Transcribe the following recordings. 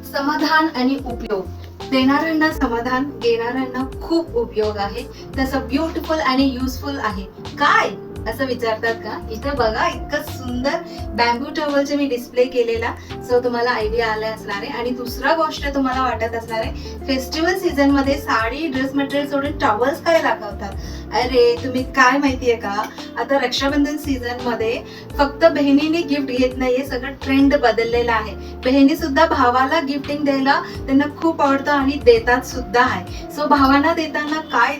समाधान आणि उपयोग देणाऱ्यांना समाधान, घेणाऱ्यांना खूप उपयोग आहे. तसं ब्युटिफुल आणि युजफुल आहे काय असं विचारतात का? इथे बघा, इतकं सुंदर बॅम्बू टॉवलचे मी डिस्प्ले केलेला, सो तुम्हाला आयडिया आला असणार आहे. आणि दुसरा गोष्ट तुम्हाला वाटत असणार आहे, फेस्टिवल सीझन मध्ये साडी ड्रेस मटेरियल सोडून टॉवल्स काय दाखवतात? अरे तुम्ही काय माहितीये का, आता रक्षाबंधन सीझन मध्ये फक्त बहिणीने गिफ्ट घेत नाहीये, सगळं ट्रेंड बदललेला आहे. बहिणी सुद्धा भावाला गिफ्टिंग द्यायला त्यांना खूप आवडतं आणि देतात सुद्धा आहे. सो भावांना देताना काय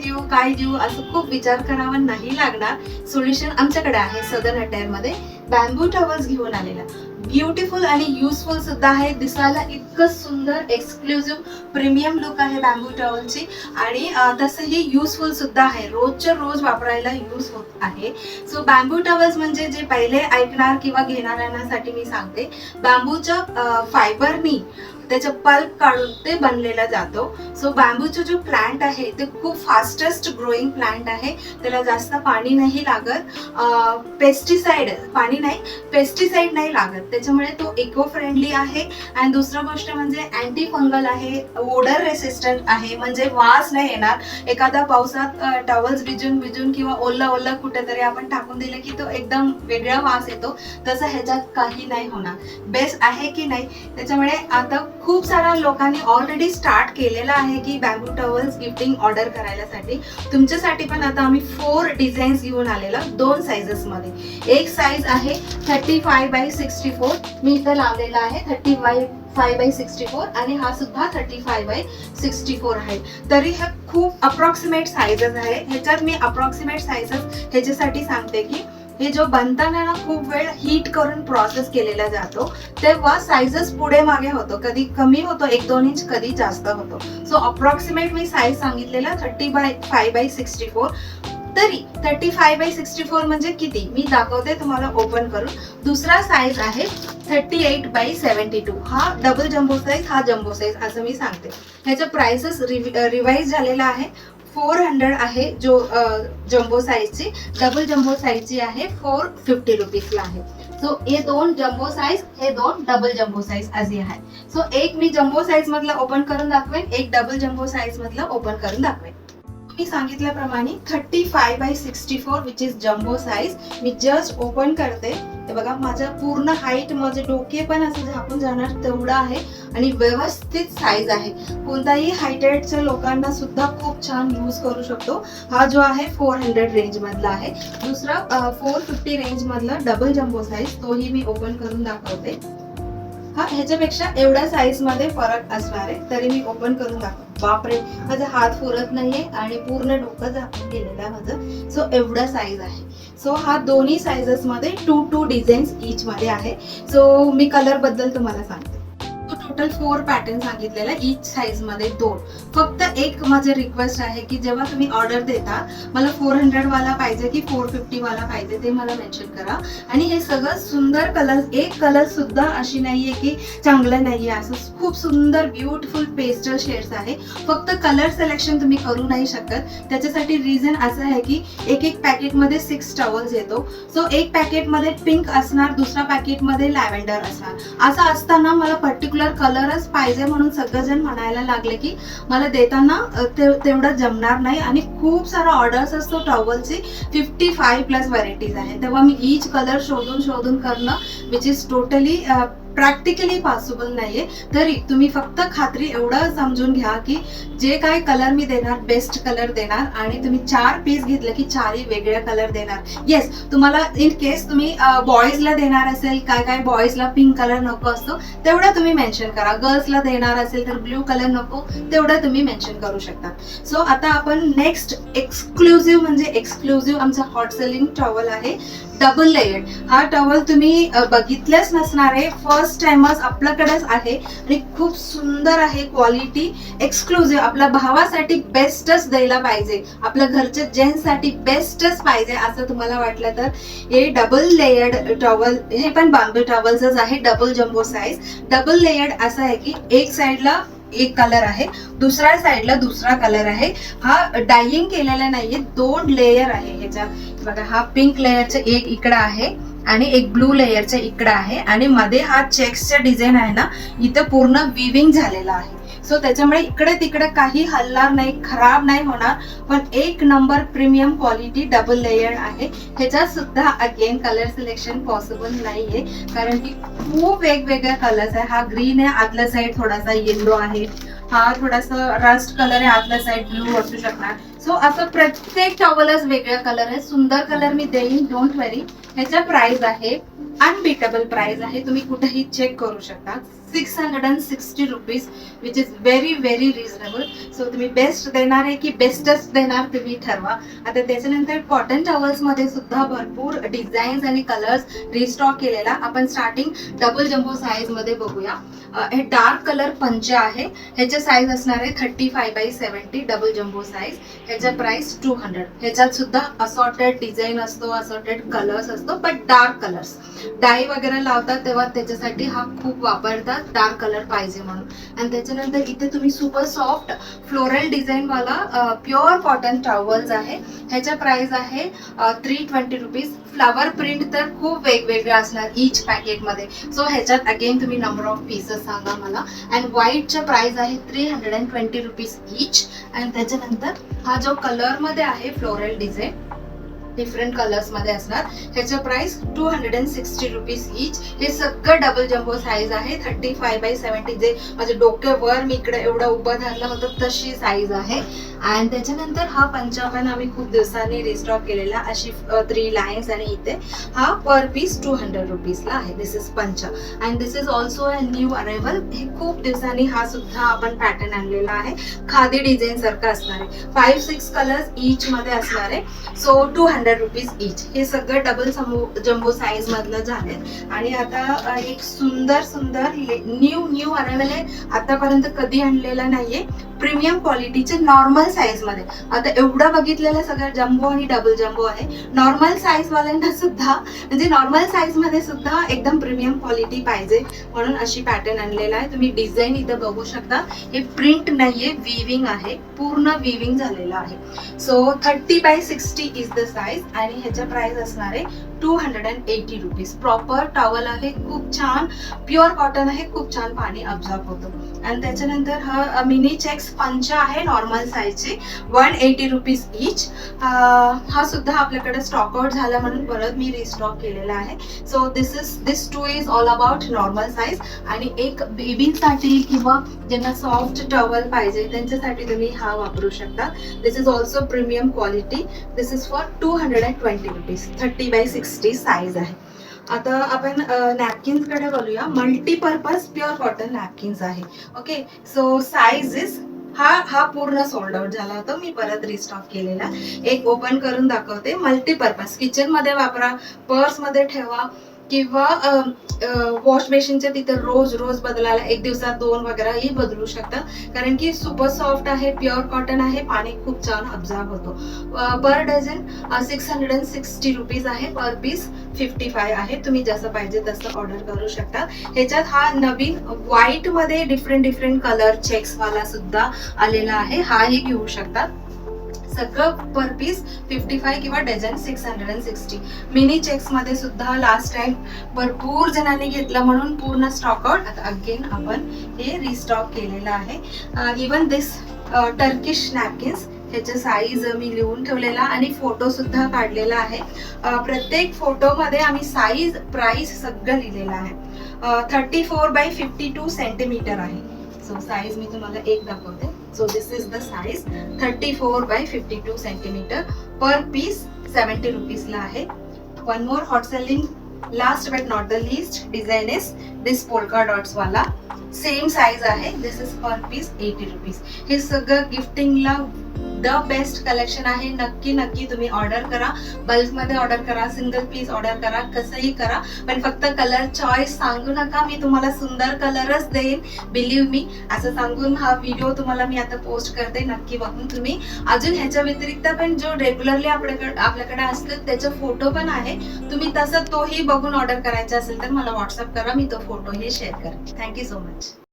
देऊ असं खूप विचार करावा नाही लागणार. सोल्युशन आमच्याकडे आहे. सदर्न अटायर मध्ये बॅम्बू टॉवल्स घेऊन आलेला, ब्युटिफुल आणि युजफुल सुद्धा आहे. दिसायला इतकं सुंदर एक्सक्लुझिव्ह प्रीमियम लुक आहे बॅम्बू टॉवलची, आणि तसंही युजफुल सुद्धा आहे. रोजच्या रोज वापरायला यूज होत आहे. सो बॅम्बू टॉवल्स म्हणजे जे पहिले ऐकणार किंवा घेणाऱ्यांसाठी मी सांगते, बॅम्बूच्या फायबरनी त्याचा पल्प काढून ते बनलेला जातो. सो बॅम्बूचा जो प्लांट आहे ते खूप फास्टेस्ट ग्रोईंग प्लांट आहे. त्याला जास्त पाणी नाही लागत, पेस्टिसाइड नाही लागत, त्याच्यामुळे तो इको फ्रेंडली आहे. आणि दुसरं गोष्ट म्हणजे अँटी फंगल आहे, ओडर रेसिस्टंट आहे, म्हणजे वास नाही येणार. एखादा पावसात टॉवल्स भिजून किंवा ओला कुठेतरी आपण टाकून दिले की तो एकदम वेगळा वास येतो, तसं ह्याच्यात काही नाही होणार. बेस्ट आहे की नाही? त्याच्यामुळे आता खूप साऱ्या लोकांनी ऑलरेडी स्टार्ट केलेला आहे की बॅम्बू टॉवल्स गिफ्टिंग ऑर्डर करायसाठी. तुमच्यासाठी पण आता आम्ही 4 डिझाईन्स घेऊन आलेला, 2 साइजेस मध्ये. एक साइज आहे 35x64, मी इथं लावलेला आहे 35x64, आणि हा सुद्धा 35x64 आहे. तरी हे खूप अप्रॉक्सिमेट साइजेस आहे. ह्याच्यात मी अप्रॉक्सिमेट साइजेस ह्याच्यासाठी सांगते की हे जो बनताना ना खूप वेळ हीट करून प्रोसेस केलेला जातो, तेव्हा साइजेस पुढे मागे होतो, कधी कमी होतो 1-2 इंच, कधी जास्त होतो. सो अप्रॉक्सिमेट मी साइज सांगितलेला 35x64. तरी 35x64 म्हणजे किती मी दाखवते तुम्हाला ओपन करून. दुसरा साइज आहे 38x72, हा डबल जम्बो साइज, हा जम्बो साइज असं मी सांगते. ह्याचा प्राइसेस रिवाइज झालेला आहे. 400 आहे जो जम्बो साइजची. डबल जम्बो साइजची आहे 450 रुपीजला आहे. सो हे 2 जम्बो साइज, हे 2 डबल जम्बो साइज असे आहे. सो एक मी जम्बो साइज मधला ओपन करून दाखवेन, एक डबल जम्बो साइज मधला ओपन करून दाखवेन. मी सांगितल्याप्रमाणे 35x64 which is jumbo size me just open करते. हे बघा, माझ्या पूर्ण हाईट, माझे डोके पण असं झाकून जाणार तेवढं आहे, आणि व्यवस्थित साईज आहे. कोणत्याही हायटेडच्या लोकांना सुद्धा खूप छान यूज करू शकतो. हा जो आहे 400 रेंज मधला आहे. दुसरा 450 रेंज मधला डबल जम्बो साईज, तोही मी ओपन करून दाखवते. हा ह्याच्यापेक्षा एवढ्या साईज मध्ये फरक असणार आहे, तरी मी ओपन करून दाखवते. बापरे, माझा हात पुरत नाहीये आणि पूर्ण डोकं झाकून गेलेलं आहे माझं. सो एवढा साईज आहे. सो हा दोन्ही साइजेस मध्ये 2 डिझाईन्स ईच मध्ये आहे. सो मी कलर बद्दल तुम्हाला सांगते. टोटल 4 पॅटर्न सांगितलेला, ईच साइज मध्ये 2. फक्त एक माझी रिक्वेस्ट आहे की जेव्हा तुम्ही ऑर्डर देता, मला 400 वाला पाहिजे की 450 वाला पाहिजे ते मला मेन्शन करा. आणि हे सगळं सुंदर कलर, एक कलर सुद्धा अशी नाहीये की चांगलं नाहीये, असं खूप सुंदर ब्युटिफुल पेस्टल शेड्स आहे. फक्त कलर सिलेक्शन तुम्ही करू नाही शकत. त्याच्यासाठी रिझन असं आहे की एक पॅकेट मध्ये 6 टॉवल्स येतो. सो एक पॅकेट मध्ये पिंक असणार, दुसऱ्या पॅकेट मध्ये लॅव्हेंडर असणार. असं असताना मला पर्टिक्युलर कलरच पाहिजे म्हणून सगळेजण म्हणायला लागले की मला देताना तेवढं जमणार नाही, आणि खूप सारा ऑर्डर्स असतो टॉवलची, 55+ व्हरायटीज आहे. तेव्हा मी ईच कलर शोधून करणं which is totally practically possible नाहीये. तरी तुम्ही फक्त खात्री एवढं समजून घ्या की जे काय कलर मी देणार, बेस्ट कलर देणार, आणि तुम्ही 4 पीस घेतले की 4ही वेगळ्या कलर देणार. येस, तुम्हाला इन केस तुम्ही बॉईजला देणार असेल, काय बॉईजला पिंक कलर नको असतो, तेवढं तुम्ही मेन्शन करा. गर्ल्सला देणार असेल तर ब्ल्यू कलर नको, तेवढं तुम्ही मेन्शन करू शकता. सो आता आपण नेक्स्ट एक्सक्लुझिव्ह म्हणजे एक्सक्लुझिव्ह आमचा हॉट सेलिंग टॉवल आहे, डबल लेयर्ड. हा टॉवल तुम्ही बघितलेच नसणार आहे, फर्स्ट टाइमच आपल्याकडेच आहे, आणि खूप सुंदर आहे. क्वालिटी एक्सक्लुझिव्ह, आपल्या भावासाठी बेस्टच द्यायला पाहिजे, आपल्या घरच्या जेंट्ससाठी बेस्टच पाहिजे असं तुम्हाला वाटलं तर हे डबल लेयर्ड टॉवल, हे पण बांबू टॉवल्सच आहे, double jumbo size. Double layered असं आहे की एक साइडला एक कलर आहे, दुसऱ्या साइडला दुसरा कलर आहे. हा डायिंग केलेला नाहीये, 2 लेयर आहे ह्याच्यात. बघा, हा पिंक लेयरचा एक इकडे आहे, आणि एक ब्लू लेयरच्या इकडे आहे आणि मध्ये हा चेक्सचा डिझाईन आहे ना, इथे पूर्ण विविंग झालेला आहे. सो त्याच्यामुळे इकडे तिकडे काही हलणार नाही, खराब नाही होणार. पण एक number premium quality double layer आहे. ह्याच्यात सुद्धा अगेन कलर सिलेक्शन पॉसिबल नाहीये, कारण की खूप वेगवेगळे कलर्स आहे. हा ग्रीन आहे, आतला साईड थोडासा येलो आहे, हा थोडासा रस्ट कलर आहे, आतला साईड ब्लू असू शकणार. सो असं प्रत्येक टॉवलच वेगळा कलर आहे. सुंदर कलर मी देईन, डोंट वरी. ह्याचा प्राइस आहे अनबीटेबल प्राइस आहे, तुम्ही कुठेही चेक करू शकता. 660 rupees, which is very very reasonable. So तुम्ही बेस्ट देणार आहे की बेस्टच देणार, तुम्ही ठरवा. आता त्याच्यानंतर कॉटन टॉवल्स मध्ये सुद्धा भरपूर डिझाईन्स आणि कलर्स रिस्टॉक केलेला. आपण स्टार्टिंग डबल जम्बो साईज मध्ये बघूया. हे डार्क कलर पंच आहे, ह्याचे साईज असणार आहे 35x70 डबल जम्बो साईज. ह्याचा प्राइस 200. ह्याच्यात सुद्धा असॉर्टेड डिझाईन असतो, असॉर्टेड कलर्स असतो, बट डार्क कलर्स. डाय वगैरे लावतात तेव्हा त्याच्यासाठी हा खूप वापरतात, डार्क कलर पाहिजे म्हणून. आणि त्याच्यानंतर इथे तुम्ही सुपर सॉफ्ट फ्लोरल डिझाईन वाला प्युअर कॉटन टॉवल्स आहे. ह्याचा प्राइस आहे 320 रुपीज. फ्लावर प्रिंट तर खूप वेगवेगळे असणार ईच पॅकेट मध्ये. सो ह्याच्यात अगेन तुम्ही नंबर ऑफ पीसेस सांगा मला. अँड व्हाईटचा प्राइस आहे 320 रुपीज ईच. आणि त्याच्यानंतर हा जो कलर मध्ये आहे फ्लोरल डिझाईन डिफरंट कलर्स मध्ये असणार, ह्याचं प्राइस 260 रुपीज ईच. हे सगळं डबल जम्बो साईज आहे, 35x70. जे माझ्या डोक्यावर मी इकडे एवढं उभं धरलं होतं तशी साईज आहे. आणि त्याच्यानंतर हा पंचा पण आम्ही खूप दिवसांनी रिस्टॉक केलेला, अशी 3 लाईन्स. आणि इथे हा पर पीस 200 रुपीजला आहे. दिस इज पंचा and this is also a new arrival. हे खूप दिवसांनी हा सुद्धा आपण पॅटर्न आणलेला आहे, खादी डिझाईन सारखं असणार आहे. 5-6 कलर्स ईच मध्ये असणार आहे. So 200 rupees each. हे सगळं डबल जम्बो साईज मधलं झाले. आणि आता एक सुंदर सुंदर न्यू अरायवल आहे, आतापर्यंत कधी आणलेला नाहीये, प्रीमियम क्वालिटीचे नॉर्मल साईज मध्ये. आता एवढं बघितलेलं सगळं जम्बो आणि डबल जम्बो आहे. नॉर्मल साईज वाल्यांना सुद्धा, म्हणजे नॉर्मल साईज मध्ये सुद्धा एकदम प्रीमियम क्वालिटी पाहिजे म्हणून अशी पॅटर्न आणलेला आहे. तुम्ही डिझाईन इथं बघू शकता. हे प्रिंट नाहीये, विविंग आहे, पूर्ण विविंग झालेलं आहे. So 30x60 is the size. आणि ह्याचा प्राइस असणार आहे 280 रुपीज. प्रॉपर टॉवल आहे, खूप छान प्युअर कॉटन आहे, खूप छान पाणी अब्झॉर्ब होतं. आणि त्याच्यानंतर हा मिनी चेक्स पंचा आहे नॉर्मल साईजची, 180 रुपीज ईच. हा सुद्धा आपल्याकडे स्टॉक आउट झाला म्हणून परत मी रिस्टॉक केलेला आहे. So this two is all about normal size. आणि एक बेबीसाठी किंवा ज्यांना सॉफ्ट टॉवल पाहिजे त्यांच्यासाठी तुम्ही हा वापरू शकता. This is also premium quality. This is for 220 rupees. 30x60 size आहे. आता आपण नॅपकिन्स कडे बोलूया. मल्टीपर्पज प्युअर कॉटन नॅपकिन्स आहे. ओके, सो साईजेस हा पूर्ण सोल्ड आउट झाला होता, मी परत रिस्टॉक केलेला. एक ओपन करून दाखवते. मल्टीपर्पज किचन मध्ये वापरा, पर्स मध्ये ठेवा, किंवा वॉश बेसिनच्या तिथे रोज बदलायला 1 दिवसात 2 वगैरेही बदलू शकता, कारण की सुपर सॉफ्ट आहे, प्युअर कॉटन आहे, पाणी खूप छान अब्झॉर्ब होतो. पर डझन 660 रुपीज आहे, पर पीस 55 आहे. तुम्ही जसं पाहिजे तसं ऑर्डर करू शकता. ह्याच्यात हा नवीन व्हाईट मध्ये डिफरंट कलर चेक्स वाला सुद्धा आलेला आहे, हाही घेऊ शकतात. सगळं पर पीस 55 किंवा डझन 660. मिनी चेक्स मध्ये सुद्धा लास्ट टाइम भरपूर जणांनी घेतलं म्हणून पूर्ण स्टॉक आउट. आता अगेन आपण हे रिस्टॉक केलेलं आहे. इवन दिस टर्किश नॅपकिन्स, ह्याचे साईज मी लिहून ठेवलेला आणि फोटो सुद्धा काढलेला आहे. प्रत्येक फोटो मध्ये आम्ही साईज, प्राइस सगळं लिहिलेलं आहे. 34x52 सेंटीमीटर आहे. सो साईज मी तुम्हाला एक दाखवते. So this is the size, 34x52 centimetre. Per piece 70 रुपीजला आहे. One more hot selling, last but not the least design is this polka dots वाला. सेम साईज आहे. This is per piece 80 rupees. हे सगळं गिफ्टिंगला the best collection आहे. नक्की तुम्ही order करा. बल्क मध्ये ऑर्डर करा, सिंगल पीस ऑर्डर करा, कसंही करा, पण फक्त कलर चॉईस सांगू नका. मी तुम्हाला सुंदर कलरच देईन, बिलीव्ह मी. असं सांगून हा व्हिडिओ तुम्हाला मी आता पोस्ट करते. नक्की बघून तुम्ही. अजून ह्याच्या व्यतिरिक्त पण जो रेग्युलरली आपल्याकडे असतात त्याचे फोटो पण आहे. तुम्ही तसं तोही बघून ऑर्डर करायचा असेल तर मला व्हॉट्सअप करा, मी तो फोटोही शेअर करेन. Thank you so much.